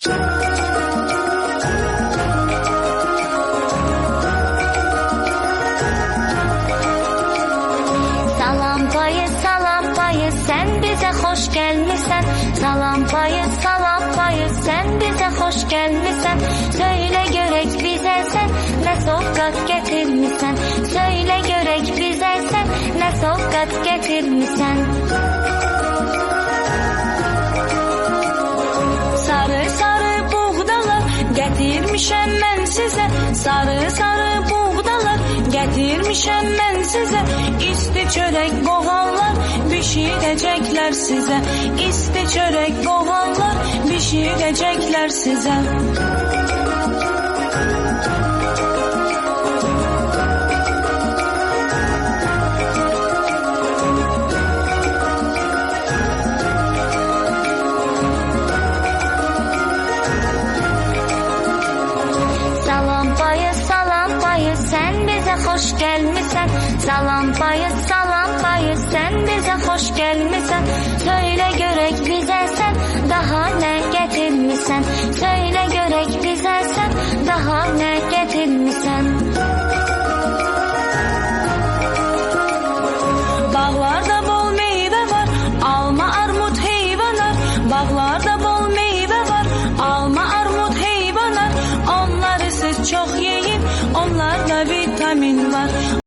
Salam payı sen bize hoş gelmişsen. Salam payı sen bize hoş gelmişsen. Söyle görek bize sen ne sokak getirmişsen. Söyle görek bize sen ne sokak getirmişsen. Sarı sarı buğdalar getirmişem ben size. Sarı sarı buğdalar getirmişem ben size. İsti çörek boğanlar pişirecekler size. İsti çörek boğanlar pişirecekler size. Salam payı sen bize hoş gelmişsen. Salam payı sen bize hoş gelmişsen. Söyle görek bize sen daha ne getirmişsen. Söyle görek bize sen daha ne getirmişsen.